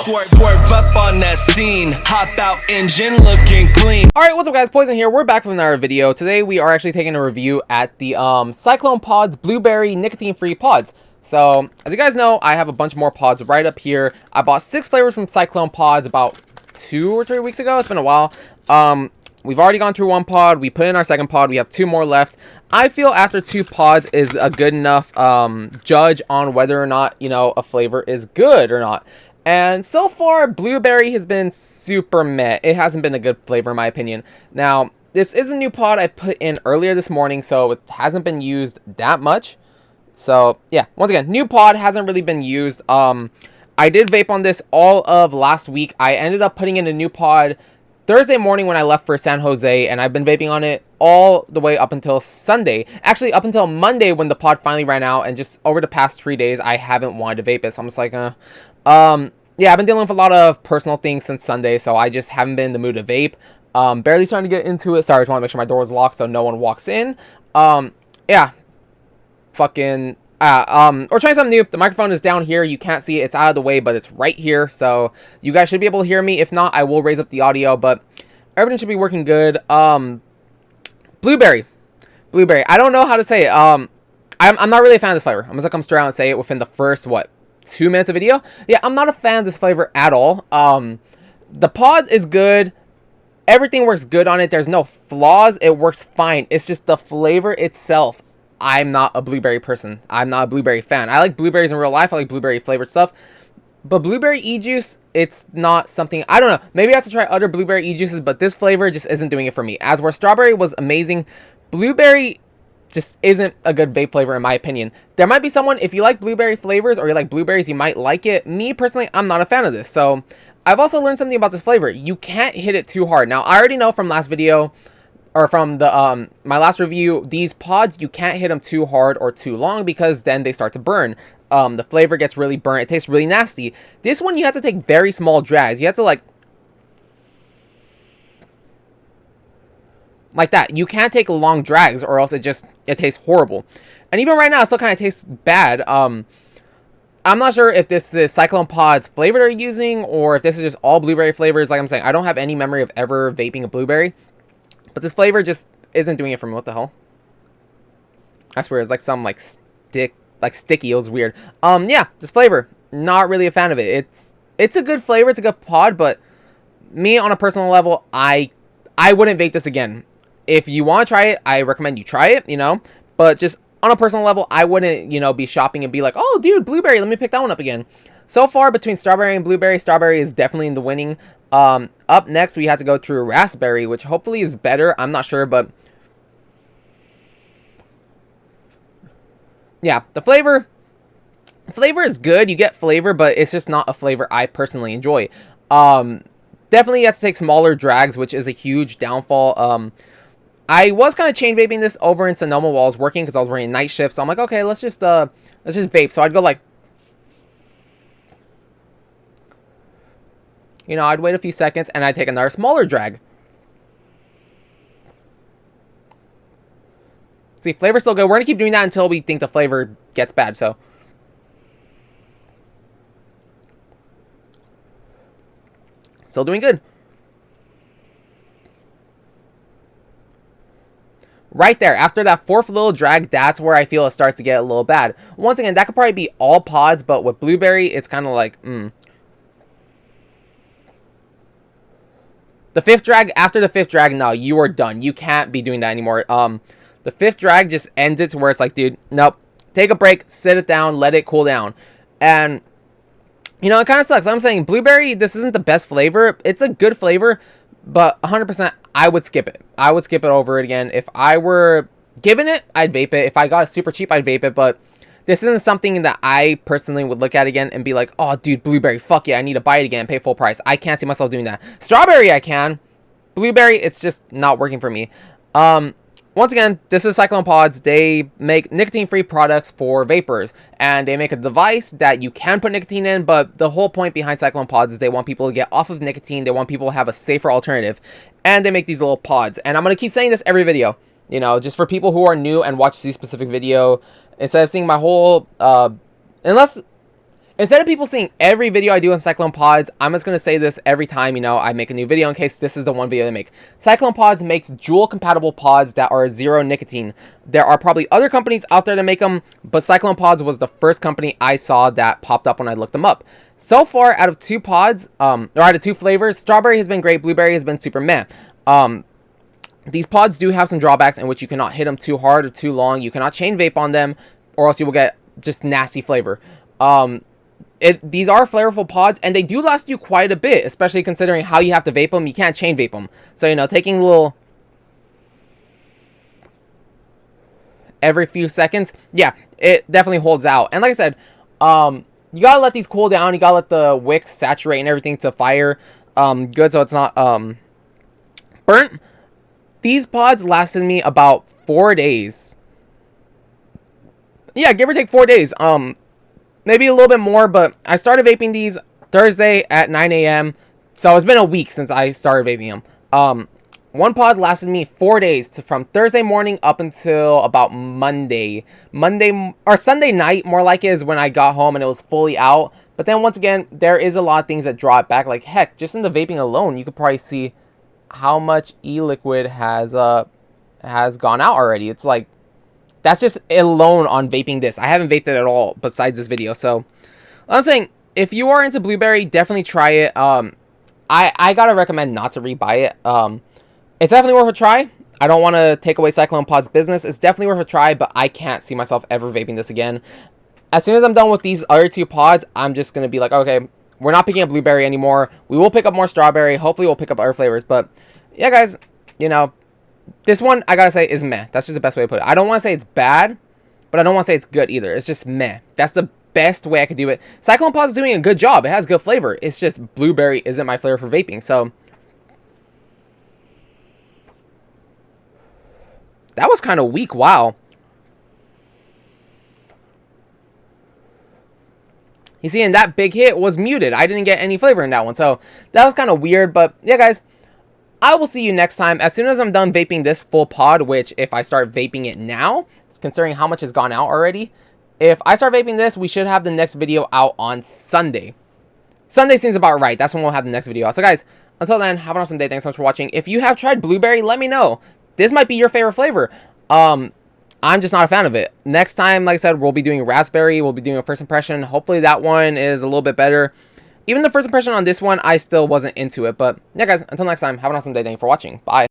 Swerve up on that scene, hop out engine looking clean. Alright, what's up guys, Poison here. We're back from another video. Today we are actually taking a review at the Cyclone Pods Blueberry nicotine-free pods. So, as you guys know, I have a bunch more pods right up here. I bought 6 flavors from Cyclone Pods about 2 or 3 weeks ago. It's been a while. We've already gone through 1 pod. We put in our 2nd pod. We have 2 more left. I feel after 2 pods is a good enough judge on whether or not, you know, a flavor is good or not. And so far, Blueberry has been super meh. It hasn't been a good flavor in my opinion. Now, this is a new pod I put in earlier this morning, so it hasn't been used that much. So, yeah, once again, new pod hasn't really been used. I did vape on this all of last week. I ended up putting in a new pod Thursday morning when I left for San Jose, and I've been vaping on it all the way up until Sunday. Actually, up until Monday when the pod finally ran out, and just over the past 3 days, I haven't wanted to vape it. So I'm just like, yeah, I've been dealing with a lot of personal things since Sunday, so I just haven't been in the mood to vape. Barely starting to get into it. Sorry, I just want to make sure my door is locked so no one walks in. Yeah. Fucking... we're trying something new. The microphone is down here. You can't see it. It's out of the way, but it's right here. So you guys should be able to hear me. If not, I will raise up the audio, but everything should be working good. Blueberry. I don't know how to say it. I'm not really a fan of this flavor. I'm just gonna come straight out and say it within the first, 2 minutes of video. Yeah, I'm not a fan of this flavor at all. The pod is good. Everything works good on it. There's no flaws. It works fine. It's just the flavor itself. I'm not a blueberry person. I'm not a blueberry fan. I like blueberries in real life. I like blueberry flavored stuff. But blueberry e-juice, it's not something... I don't know. Maybe I have to try other blueberry e-juices, but this flavor just isn't doing it for me. As where strawberry was amazing, blueberry just isn't a good vape flavor in my opinion. There might be someone, if you like blueberry flavors or you like blueberries, you might like it. Me, personally, I'm not a fan of this. So, I've also learned something about this flavor. You can't hit it too hard. Now, I already know from last video... or from the my last review, these pods, you can't hit them too hard or too long because then they start to burn. The flavor gets really burnt. It tastes really nasty. This one, you have to take very small drags. You have to, like that. You can't take long drags or else it tastes horrible. And even right now, it still kind of tastes bad. I'm not sure if this is Cyclone Pods flavor they're using or if this is just all blueberry flavors. Like I'm saying, I don't have any memory of ever vaping a blueberry. But this flavor just isn't doing it for me. What the hell? I swear, it's like some sticky. It was weird. Yeah, this flavor, not really a fan of it. It's a good flavor. It's a good pod, but me on a personal level, I wouldn't vape this again. If you want to try it, I recommend you try it. You know, but just on a personal level, I wouldn't be shopping and be like, oh, dude, blueberry. Let me pick that one up again. So far, between strawberry and blueberry, strawberry is definitely in the winning. Up next, we have to go through raspberry, which hopefully is better. I'm not sure, but... yeah, the flavor is good. You get flavor, but it's just not a flavor I personally enjoy. Definitely you have to take smaller drags, which is a huge downfall. I was kind of chain vaping this over in Sonoma while I was working because I was working night shift. So I'm like, okay, let's just vape. So I'd go like... you know, I'd wait a few seconds, and I'd take another smaller drag. See, flavor's still good. We're going to keep doing that until we think the flavor gets bad, so. Still doing good. Right there, after that 4th little drag, that's where I feel it starts to get a little bad. Once again, that could probably be all pods, but with blueberry, it's kind of like, The 5th drag, after the 5th drag, no, you are done. You can't be doing that anymore. The 5th drag just ends it to where it's like, dude, nope. Take a break, sit it down, let it cool down. And, you know, it kind of sucks. I'm saying blueberry, this isn't the best flavor. It's a good flavor, but 100%, I would skip it. I would skip it over it again. If I were given it, I'd vape it. If I got it super cheap, I'd vape it, but... this isn't something that I personally would look at again and be like, oh, dude, blueberry, fuck yeah, I need to buy it again and pay full price. I can't see myself doing that. Strawberry, I can. Blueberry, it's just not working for me. Once again, this is Cyclone Pods. They make nicotine-free products for vapors, and they make a device that you can put nicotine in, but the whole point behind Cyclone Pods is they want people to get off of nicotine. They want people to have a safer alternative, and they make these little pods. And I'm going to keep saying this every video, you know, just for people who are new and watch this specific video, instead of seeing my whole, unless Instead of people seeing every video I do on Cyclone Pods, I'm just going to say this every time, I make a new video in case this is the one video they make. Cyclone Pods makes Juul compatible pods that are zero nicotine. There are probably other companies out there that make them, but Cyclone Pods was the first company I saw that popped up when I looked them up. So far, out of 2 pods, or out of 2 flavors, strawberry has been great, blueberry has been super meh. These pods do have some drawbacks in which you cannot hit them too hard or too long. You cannot chain vape on them, or else you will get just nasty flavor. These are flavorful pods, and they do last you quite a bit, especially considering how you have to vape them. You can't chain vape them. So, taking a little every few seconds, yeah, it definitely holds out. And like I said, you gotta let these cool down. You gotta let the wicks saturate and everything to fire good, so it's not burnt. These pods lasted me about 4 days. Yeah, give or take 4 days. Maybe a little bit more, but I started vaping these Thursday at 9 a.m. So it's been a week since I started vaping them. One pod lasted me 4 days, from Thursday morning up until about Monday or Sunday night, more like it, is when I got home and it was fully out. But then once again, there is a lot of things that draw it back. Like, heck, just in the vaping alone, you could probably see how much e-liquid has gone out already. It's like, that's just alone on vaping this. I haven't vaped it at all besides this video. So I'm saying, if you are into blueberry, definitely try it. I gotta recommend not to rebuy it. It's definitely worth a try. I don't want to take away Cyclone Pod's business. It's definitely worth a try, but I can't see myself ever vaping this again. As soon as I'm done with these other 2 pods, I'm just gonna be like, okay, we're not picking up blueberry anymore. We will pick up more strawberry. Hopefully we'll pick up other flavors. But yeah, guys, this one, I gotta say, is meh. That's just the best way to put it. I don't want to say it's bad, but I don't want to say it's good either. It's just meh. That's the best way I could do it. Cyclone Pods is doing a good job. It has good flavor. It's just blueberry isn't my flavor for vaping. So that was kind of weak. Wow. You see, and that big hit was muted. I didn't get any flavor in that one. So that was kind of weird. But yeah, guys, I will see you next time. As soon as I'm done vaping this full pod, which if I start vaping it now, considering how much has gone out already, if I start vaping this, we should have the next video out on Sunday. Sunday seems about right. That's when we'll have the next video out. So guys, until then, have an awesome day. Thanks so much for watching. If you have tried blueberry, let me know. This might be your favorite flavor. I'm just not a fan of it. Next time, like I said, we'll be doing raspberry. We'll be doing a first impression. Hopefully that one is a little bit better. Even the first impression on this one, I still wasn't into it. But yeah, guys, until next time, have an awesome day. Thank you for watching. Bye.